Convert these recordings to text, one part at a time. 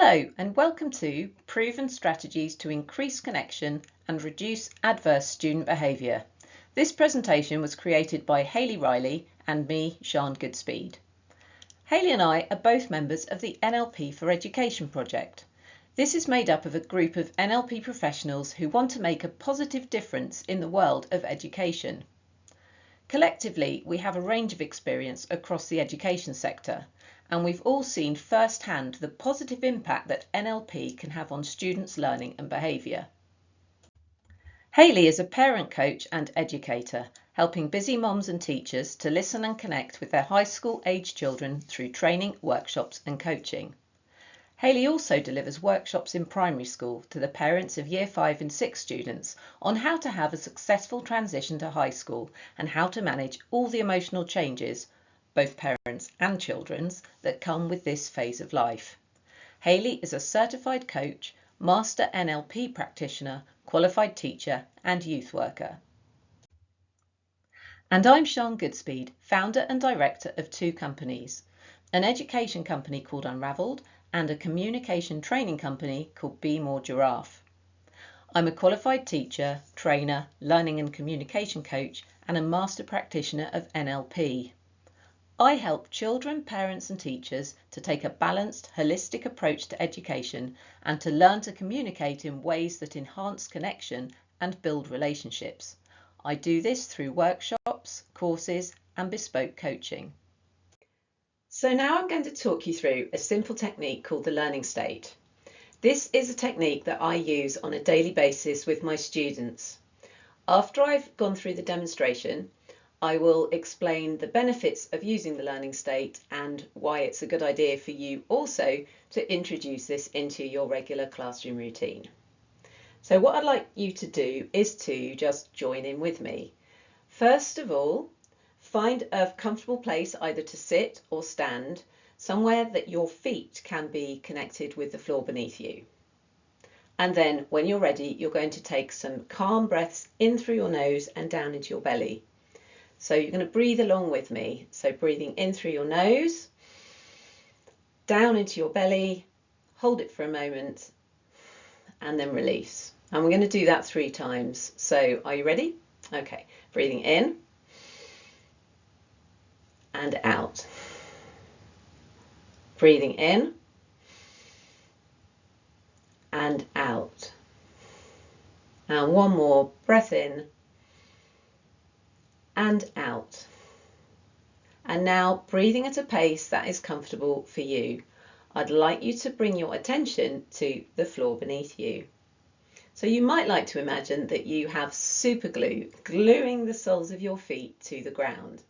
Hello and welcome to Proven Strategies to Increase Connection and Reduce Adverse Student Behaviour. This presentation was created by Hayley Reilly and me, Sian Goodspeed. Hayley and I are both members of the NLP for Education project. This is made up of a group of NLP professionals who want to make a positive difference in the world of education. Collectively, we have a range of experience across the education sector, and we've all seen firsthand the positive impact that NLP can have on students' learning and behaviour. Hayley is a parent coach and educator, helping busy mums and teachers to listen and connect with their high school age children through training, workshops and coaching. Hayley also delivers workshops in primary school to the parents of Year 5 and 6 students on how to have a successful transition to high school and how to manage all the emotional changes, both parents and children's, that come with this phase of life. Hayley is a certified coach, master NLP practitioner, qualified teacher and youth worker. And I'm Sian Goodspeed, founder and director of two companies, an education company called Unravelled and a communication training company called Be More Giraffe. I'm a qualified teacher, trainer, learning and communication coach and a master practitioner of NLP. I help children, parents and teachers to take a balanced, holistic approach to education and to learn to communicate in ways that enhance connection and build relationships. I do this through workshops, courses and bespoke coaching. So now I'm going to talk you through a simple technique called the learning state. This is a technique that I use on a daily basis with my students. After I've gone through the demonstration, I will explain the benefits of using the learning state and why it's a good idea for you also to introduce this into your regular classroom routine. So what I'd like you to do is to just join in with me. First of all, find a comfortable place either to sit or stand, somewhere that your feet can be connected with the floor beneath you. And then when you're ready, you're going to take some calm breaths in through your nose and down into your belly. So you're going to breathe along with me. So breathing in through your nose, down into your belly, hold it for a moment, and then release. And we're going to do that 3 times. So are you ready? Okay, breathing in and out. Breathing in and out. And one more breath in and out. And now breathing at a pace that is comfortable for you. I'd like you to bring your attention to the floor beneath you. So you might like to imagine that you have super glue gluing the soles of your feet to the ground.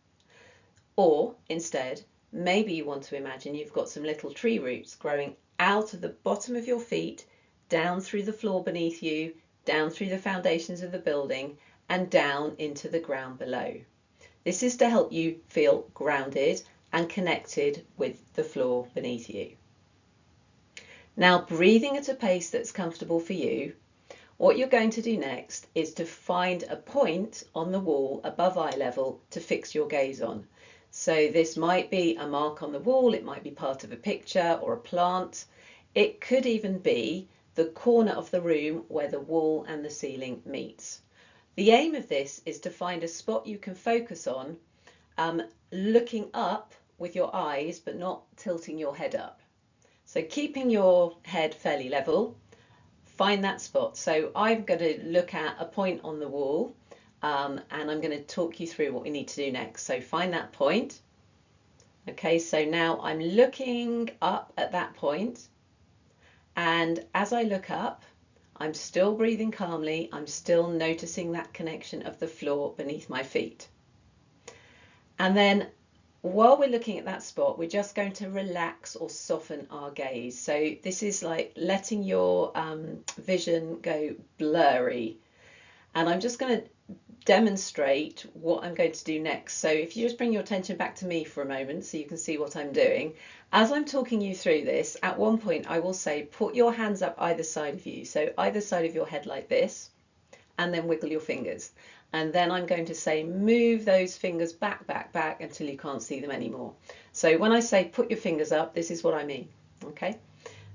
Or instead, maybe you want to imagine you've got some little tree roots growing out of the bottom of your feet, down through the floor beneath you, down through the foundations of the building, and down into the ground below. This is to help you feel grounded and connected with the floor beneath you. Now, breathing at a pace that's comfortable for you, what you're going to do next is to find a point on the wall above eye level to fix your gaze on. So this might be a mark on the wall, it might be part of a picture or a plant. It could even be the corner of the room where the wall and the ceiling meets. The aim of this is to find a spot you can focus on, looking up with your eyes but not tilting your head up. So keeping your head fairly level, find that spot. So I'm going to look at a point on the wall and I'm going to talk you through what we need to do next. So find that point. Okay, so now I'm looking up at that point, and as I look up, I'm still breathing calmly. I'm still noticing that connection of the floor beneath my feet. And then while we're looking at that spot, we're just going to relax or soften our gaze. So this is like letting your vision go blurry. And I'm just going to demonstrate what I'm going to do next. So if you just bring your attention back to me for a moment so you can see what I'm doing. As I'm talking you through this, at one point I will say put your hands up either side of you, so either side of your head like this, and then wiggle your fingers. And then I'm going to say move those fingers back until you can't see them anymore. So when I say put your fingers up, this is what I mean. Okay,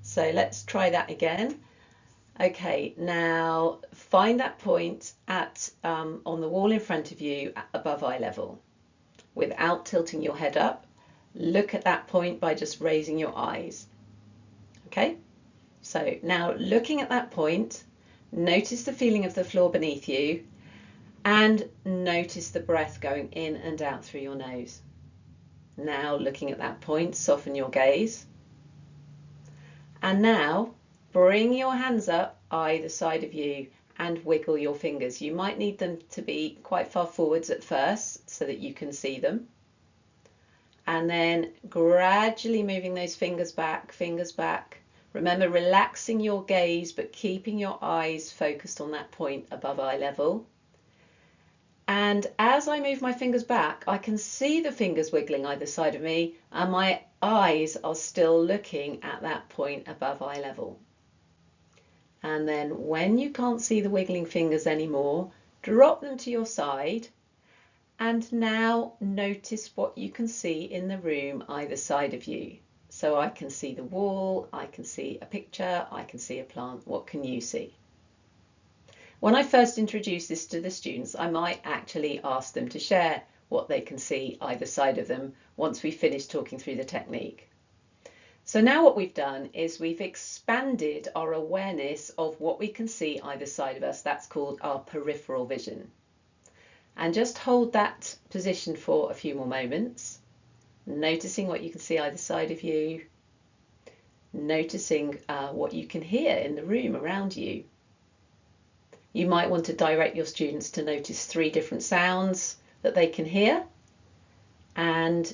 So let's try that again. Okay, now find that point at on the wall in front of you above eye level without tilting your head up. Look at that point by just raising your eyes. Okay, so now looking at that point, notice the feeling of the floor beneath you and notice the breath going in and out through your nose. Now looking at that point, soften your gaze. And now bring your hands up either side of you and wiggle your fingers. You might need them to be quite far forwards at first so that you can see them. And then gradually moving those fingers back. Remember, relaxing your gaze but keeping your eyes focused on that point above eye level. And as I move my fingers back, I can see the fingers wiggling either side of me, and my eyes are still looking at that point above eye level. And then when you can't see the wiggling fingers anymore, drop them to your side. And now notice what you can see in the room either side of you. So I can see the wall, I can see a picture, I can see a plant. What can you see? When I first introduce this to the students, I might actually ask them to share what they can see either side of them once we finish talking through the technique. So now what we've done is we've expanded our awareness of what we can see either side of us. That's called our peripheral vision. And just hold that position for a few more moments, noticing what you can see either side of you, noticing what you can hear in the room around you. You might want to direct your students to notice 3 different sounds that they can hear and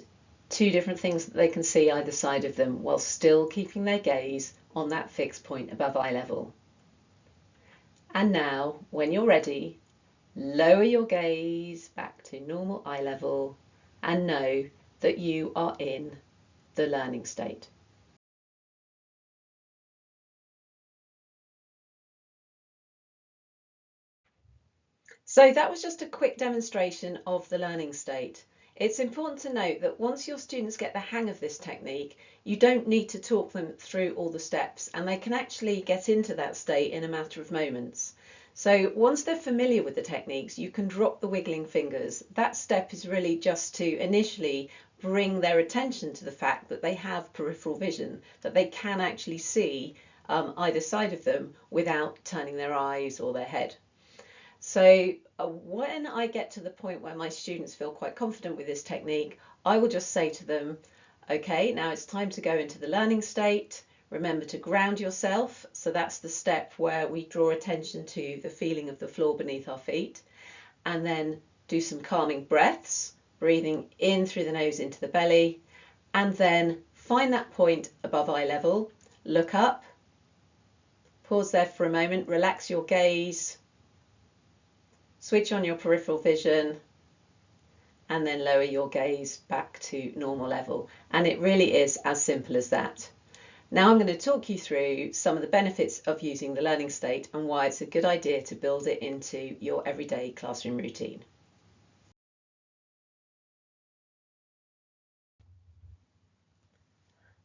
2 different things that they can see either side of them while still keeping their gaze on that fixed point above eye level. And now, when you're ready, lower your gaze back to normal eye level and know that you are in the learning state. So that was just a quick demonstration of the learning state. It's important to note that once your students get the hang of this technique, you don't need to talk them through all the steps, and they can actually get into that state in a matter of moments. So once they're familiar with the techniques, you can drop the wiggling fingers. That step is really just to initially bring their attention to the fact that they have peripheral vision, that they can actually see either side of them without turning their eyes or their head. So when I get to the point where my students feel quite confident with this technique, I will just say to them, okay, now it's time to go into the learning state. Remember to ground yourself. So that's the step where we draw attention to the feeling of the floor beneath our feet, and then do some calming breaths, breathing in through the nose into the belly, and then find that point above eye level, look up, pause there for a moment, relax your gaze, switch on your peripheral vision, and then lower your gaze back to normal level. And it really is as simple as that. Now I'm going to talk you through some of the benefits of using the learning state and why it's a good idea to build it into your everyday classroom routine.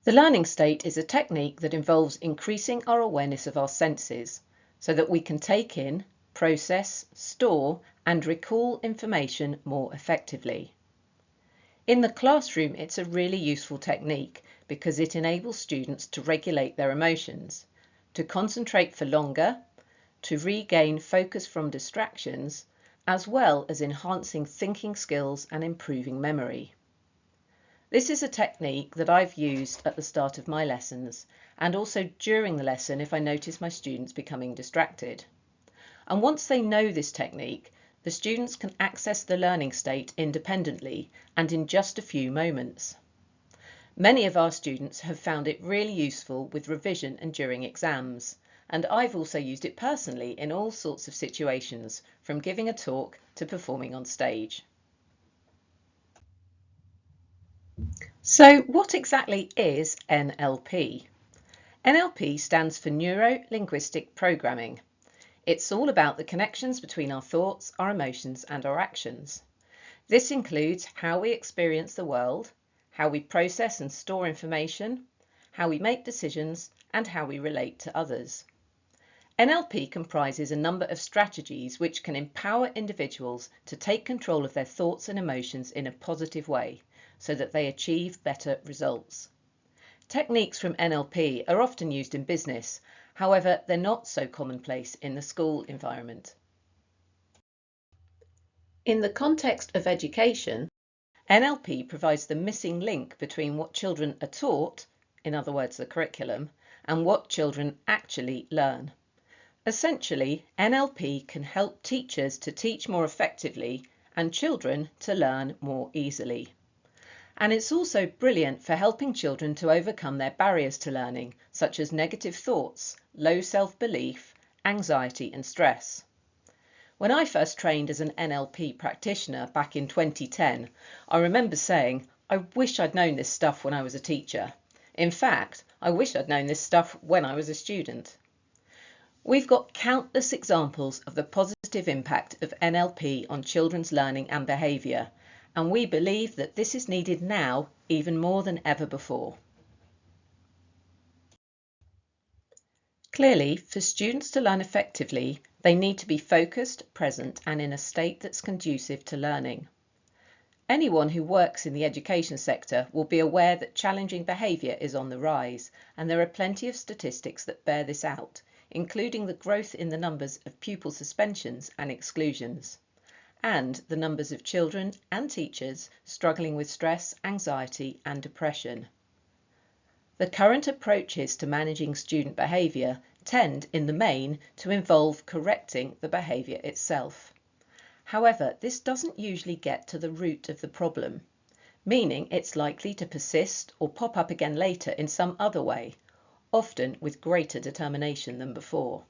The learning state is a technique that involves increasing our awareness of our senses so that we can take in, process, store, and recall information more effectively. In the classroom, it's a really useful technique because it enables students to regulate their emotions, to concentrate for longer, to regain focus from distractions, as well as enhancing thinking skills and improving memory. This is a technique that I've used at the start of my lessons and also during the lesson if I notice my students becoming distracted. And once they know this technique, the students can access the learning state independently and in just a few moments. Many of our students have found it really useful with revision and during exams, and I've also used it personally in all sorts of situations, from giving a talk to performing on stage. So what exactly is NLP? NLP stands for Neuro-Linguistic Programming. It's all about the connections between our thoughts, our emotions, and our actions. This includes how we experience the world, how we process and store information, how we make decisions, and how we relate to others. NLP comprises a number of strategies which can empower individuals to take control of their thoughts and emotions in a positive way so that they achieve better results. Techniques from NLP are often used in business, however, they're not so commonplace in the school environment. In the context of education, NLP provides the missing link between what children are taught, in other words, the curriculum, and what children actually learn. Essentially, NLP can help teachers to teach more effectively and children to learn more easily. And it's also brilliant for helping children to overcome their barriers to learning, such as negative thoughts, low self-belief, anxiety and stress. When I first trained as an NLP practitioner back in 2010, I remember saying, I wish I'd known this stuff when I was a teacher. In fact, I wish I'd known this stuff when I was a student. We've got countless examples of the positive impact of NLP on children's learning and behaviour, and we believe that this is needed now even more than ever before. Clearly, for students to learn effectively, they need to be focused, present, and in a state that's conducive to learning. Anyone who works in the education sector will be aware that challenging behaviour is on the rise, and there are plenty of statistics that bear this out, including the growth in the numbers of pupil suspensions and exclusions, and the numbers of children and teachers struggling with stress, anxiety, and depression. The current approaches to managing student behaviour tend, in the main, to involve correcting the behaviour itself. However, this doesn't usually get to the root of the problem, meaning it's likely to persist or pop up again later in some other way, often with greater determination than before.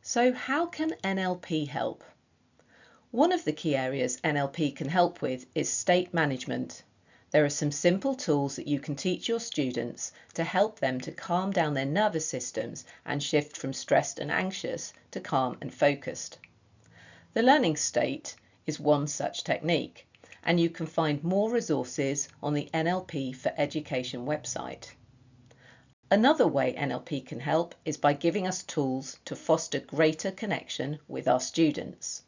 So how can NLP help? One of the key areas NLP can help with is state management. There are some simple tools that you can teach your students to help them to calm down their nervous systems and shift from stressed and anxious to calm and focused. The learning state is one such technique, and you can find more resources on the NLP for Education website. Another way NLP can help is by giving us tools to foster greater connection with our students.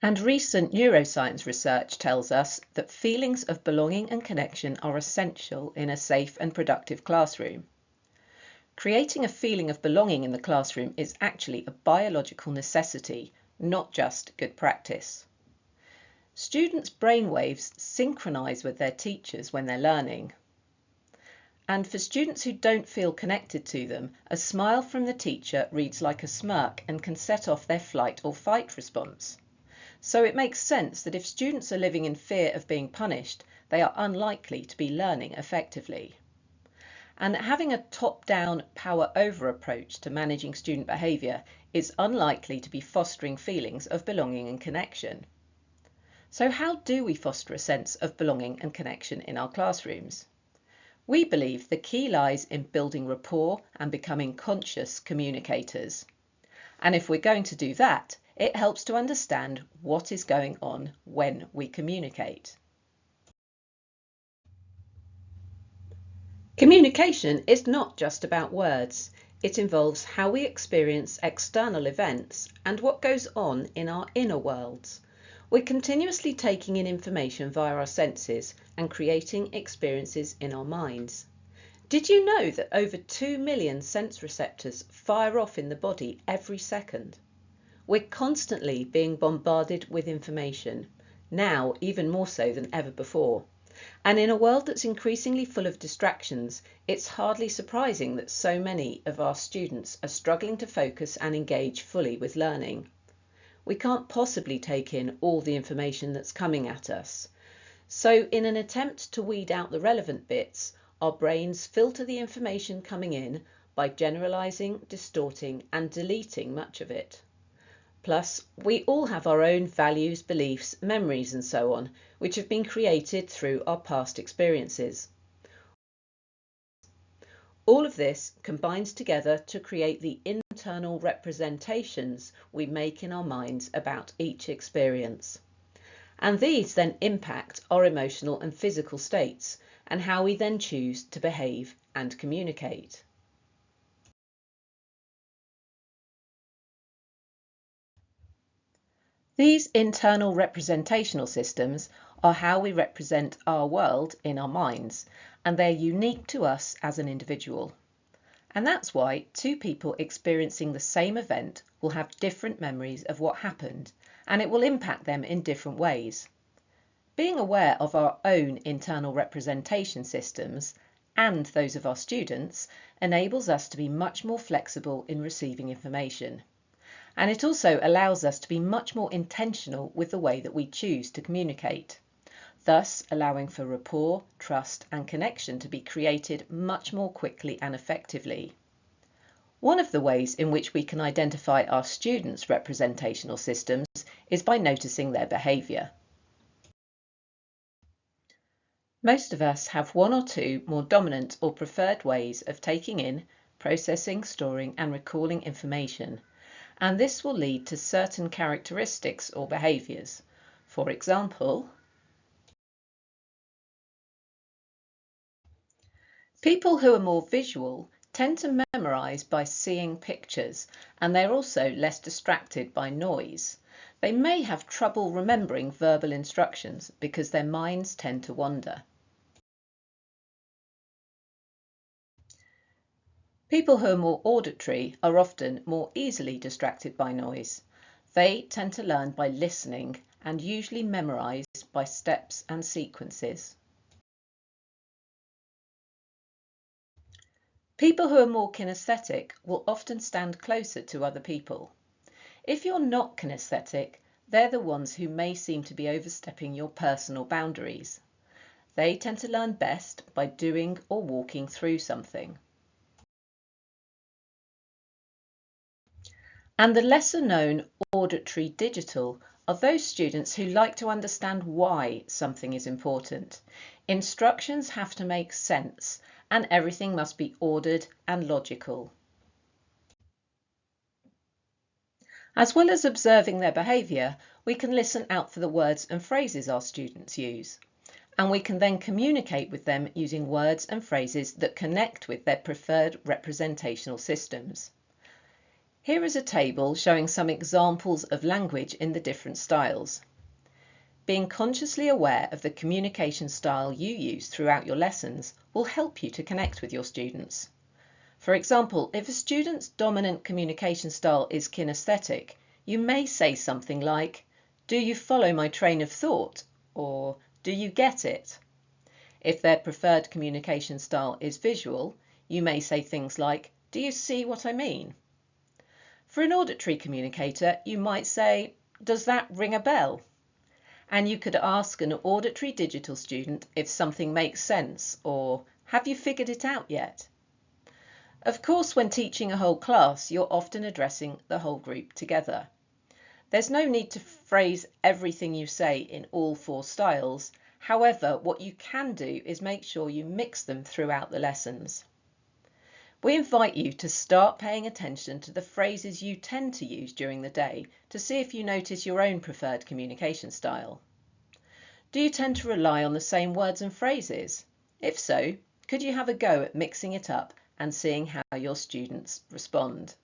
And recent neuroscience research tells us that feelings of belonging and connection are essential in a safe and productive classroom. Creating a feeling of belonging in the classroom is actually a biological necessity, not just good practice. Students' brainwaves synchronise with their teachers when they're learning. And for students who don't feel connected to them, a smile from the teacher reads like a smirk and can set off their flight or fight response. So it makes sense that if students are living in fear of being punished, they are unlikely to be learning effectively. And having a top-down, power-over approach to managing student behaviour is unlikely to be fostering feelings of belonging and connection. So how do we foster a sense of belonging and connection in our classrooms? We believe the key lies in building rapport and becoming conscious communicators. And if we're going to do that, it helps to understand what is going on when we communicate. Communication is not just about words. It involves how we experience external events and what goes on in our inner worlds. We're continuously taking in information via our senses and creating experiences in our minds. Did you know that over 2 million sense receptors fire off in the body every second? We're constantly being bombarded with information, now even more so than ever before. And in a world that's increasingly full of distractions, it's hardly surprising that so many of our students are struggling to focus and engage fully with learning. We can't possibly take in all the information that's coming at us. So in an attempt to weed out the relevant bits, our brains filter the information coming in by generalising, distorting and deleting much of it. Plus, we all have our own values, beliefs, memories and so on, which have been created through our past experiences. All of this combines together to create the internal representations we make in our minds about each experience. And these then impact our emotional and physical states, and how we then choose to behave and communicate. These internal representational systems are how we represent our world in our minds, and they're unique to us as an individual. And that's why two people experiencing the same event will have different memories of what happened, and it will impact them in different ways. Being aware of our own internal representation systems and those of our students enables us to be much more flexible in receiving information. And it also allows us to be much more intentional with the way that we choose to communicate, thus allowing for rapport, trust and connection to be created much more quickly and effectively. One of the ways in which we can identify our students' representational systems is by noticing their behaviour. Most of us have one or two more dominant or preferred ways of taking in, processing, storing and recalling information, and this will lead to certain characteristics or behaviours. For example, people who are more visual tend to memorise by seeing pictures, and they're also less distracted by noise. They may have trouble remembering verbal instructions because their minds tend to wander. People who are more auditory are often more easily distracted by noise. They tend to learn by listening and usually memorise by steps and sequences. People who are more kinesthetic will often stand closer to other people. If you're not kinesthetic, they're the ones who may seem to be overstepping your personal boundaries. They tend to learn best by doing or walking through something. And the lesser known auditory digital are those students who like to understand why something is important. Instructions have to make sense and everything must be ordered and logical. As well as observing their behaviour, we can listen out for the words and phrases our students use. And we can then communicate with them using words and phrases that connect with their preferred representational systems. Here is a table showing some examples of language in the different styles. Being consciously aware of the communication style you use throughout your lessons will help you to connect with your students. For example, if a student's dominant communication style is kinesthetic, you may say something like, "Do you follow my train of thought?" or "Do you get it?" If their preferred communication style is visual, you may say things like, "Do you see what I mean?" For an auditory communicator, you might say, "Does that ring a bell?" And you could ask an auditory digital student if something makes sense, or "Have you figured it out yet?" Of course, when teaching a whole class, you're often addressing the whole group together. There's no need to phrase everything you say in all four styles. However, what you can do is make sure you mix them throughout the lessons. We invite you to start paying attention to the phrases you tend to use during the day to see if you notice your own preferred communication style. Do you tend to rely on the same words and phrases? If so, could you have a go at mixing it up and seeing how your students respond?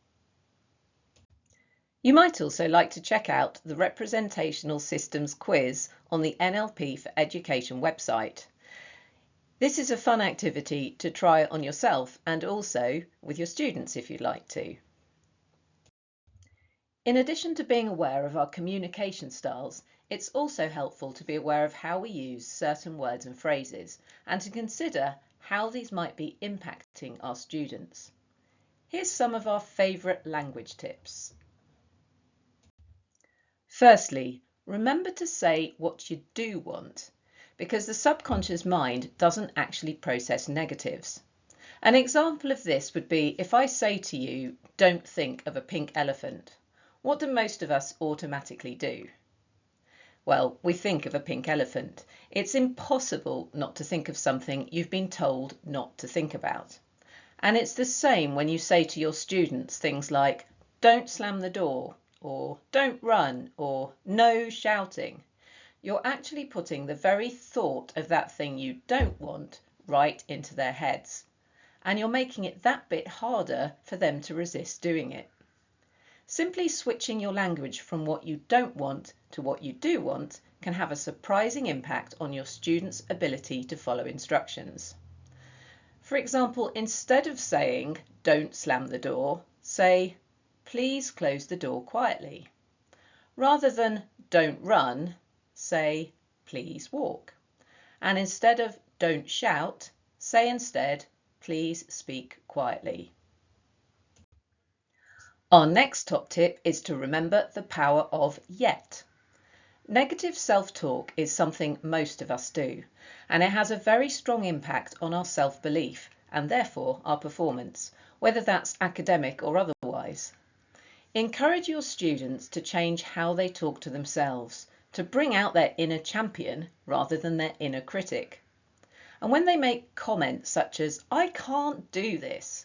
You might also like to check out the Representational Systems quiz on the NLP for Education website. This is a fun activity to try on yourself and also with your students if you'd like to. In addition to being aware of our communication styles, it's also helpful to be aware of how we use certain words and phrases and to consider how these might be impacting our students. Here's some of our favourite language tips. Firstly, remember to say what you do want, because the subconscious mind doesn't actually process negatives. An example of this would be if I say to you, "Don't think of a pink elephant." What do most of us automatically do? Well, we think of a pink elephant. It's impossible not to think of something you've been told not to think about. And it's the same when you say to your students things like, "Don't slam the door," or "Don't run," or "No shouting." You're actually putting the very thought of that thing you don't want right into their heads, and you're making it that bit harder for them to resist doing it. Simply switching your language from what you don't want to what you do want can have a surprising impact on your students' ability to follow instructions. For example, instead of saying, "Don't slam the door," say, "Please close the door quietly." Rather than "Don't run," say, "Please walk." And instead of "Don't shout," say instead, "Please speak quietly." Our next top tip is to remember the power of yet. Negative self-talk is something most of us do, and it has a very strong impact on our self-belief and therefore our performance, whether that's academic or otherwise. Encourage your students to change how they talk to themselves, to bring out their inner champion rather than their inner critic. And when they make comments such as, "I can't do this,"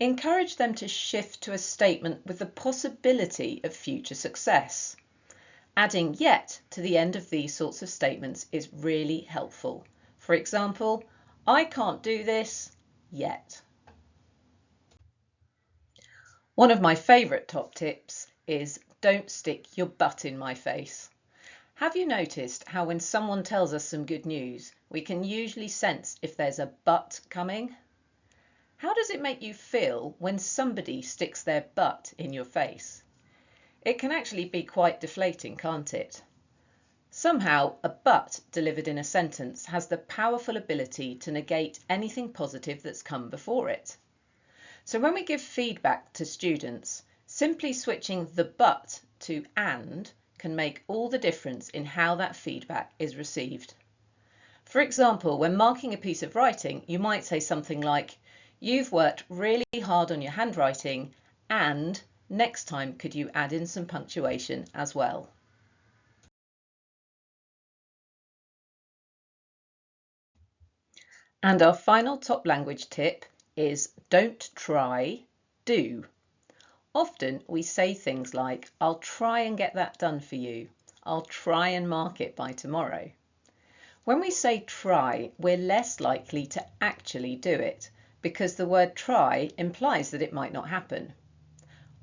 encourage them to shift to a statement with the possibility of future success. Adding yet to the end of these sorts of statements is really helpful. For example, "I can't do this yet." One of my favourite top tips is don't stick your butt in my face. Have you noticed how when someone tells us some good news, we can usually sense if there's a but coming? How does it make you feel when somebody sticks their butt in your face? It can actually be quite deflating, can't it? Somehow, a but delivered in a sentence has the powerful ability to negate anything positive that's come before it. So when we give feedback to students, simply switching the but to and can make all the difference in how that feedback is received. For example, when marking a piece of writing, you might say something like, "You've worked really hard on your handwriting, and next time could you add in some punctuation as well?" And our final top language tip is don't try, do. Often we say things like, "I'll try and get that done for you. I'll try and mark it by tomorrow." When we say try, we're less likely to actually do it because the word try implies that it might not happen.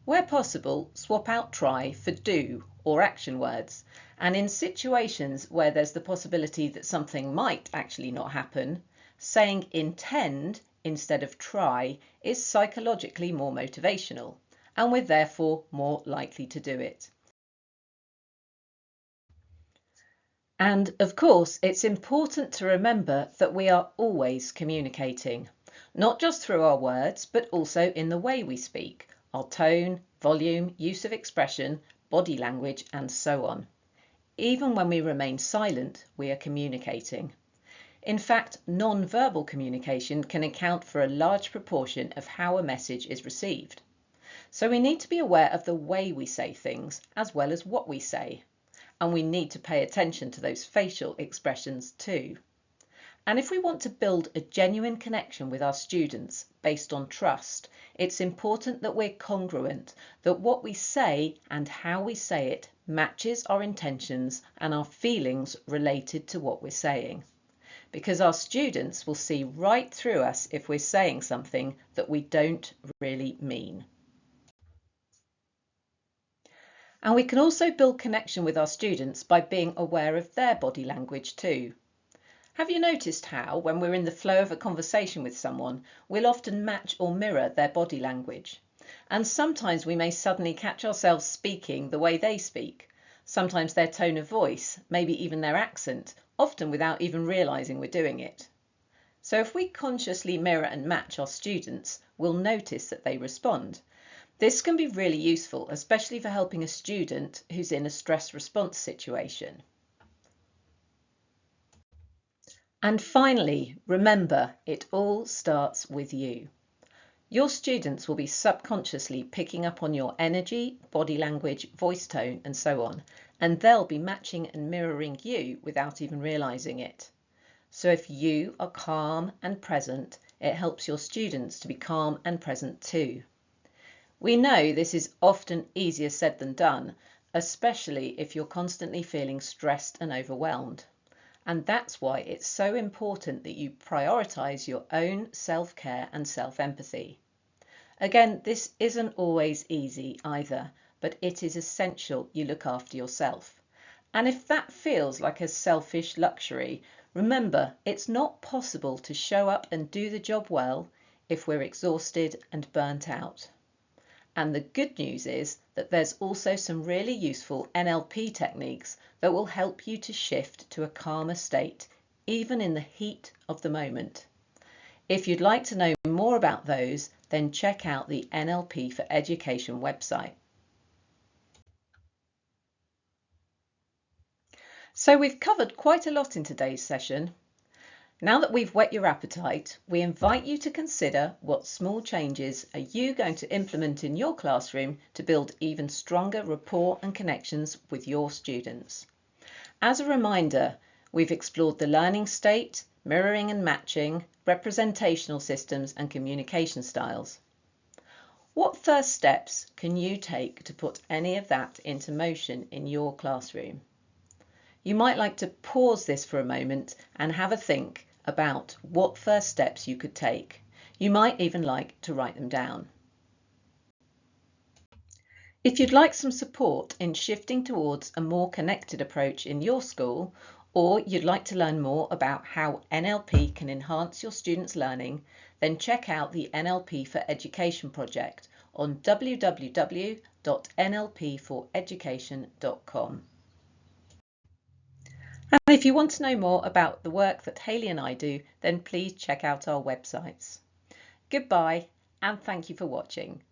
Where possible, swap out try for do or action words. And in situations where there's the possibility that something might actually not happen, saying intend instead of try is psychologically more motivational, and we're therefore more likely to do it. And of course, it's important to remember that we are always communicating, not just through our words, but also in the way we speak, our tone, volume, use of expression, body language, and so on. Even when we remain silent, we are communicating. In fact, non-verbal communication can account for a large proportion of how a message is received. So we need to be aware of the way we say things as well as what we say. And we need to pay attention to those facial expressions too. And if we want to build a genuine connection with our students based on trust, it's important that we're congruent, that what we say and how we say it matches our intentions and our feelings related to what we're saying. Because our students will see right through us if we're saying something that we don't really mean. And we can also build connection with our students by being aware of their body language too. Have you noticed how, when we're in the flow of a conversation with someone, we'll often match or mirror their body language? And sometimes we may suddenly catch ourselves speaking the way they speak, sometimes their tone of voice, maybe even their accent, often without even realising we're doing it. So if we consciously mirror and match our students, we'll notice that they respond. This can be really useful, especially for helping a student who's in a stress response situation. And finally, remember, it all starts with you. Your students will be subconsciously picking up on your energy, body language, voice tone, and so on, and they'll be matching and mirroring you without even realising it. So if you are calm and present, it helps your students to be calm and present too. We know this is often easier said than done, especially if you're constantly feeling stressed and overwhelmed. And that's why it's so important that you prioritise your own self-care and self-empathy. Again, this isn't always easy either, but it is essential you look after yourself. And if that feels like a selfish luxury, remember it's not possible to show up and do the job well if we're exhausted and burnt out. And the good news is that there's also some really useful NLP techniques that will help you to shift to a calmer state, even in the heat of the moment. If you'd like to know more about those, then check out the NLP for Education website. So we've covered quite a lot in today's session. Now that we've whet your appetite, we invite you to consider what small changes are you going to implement in your classroom to build even stronger rapport and connections with your students. As a reminder, we've explored the learning state, mirroring and matching, representational systems and communication styles. What first steps can you take to put any of that into motion in your classroom? You might like to pause this for a moment and have a think about what first steps you could take. You might even like to write them down. If you'd like some support in shifting towards a more connected approach in your school, or you'd like to learn more about how NLP can enhance your students' learning, then check out the NLP for Education project on www.nlpforeducation.com. And if you want to know more about the work that Hayley and I do, then please check out our websites. Goodbye, and thank you for watching.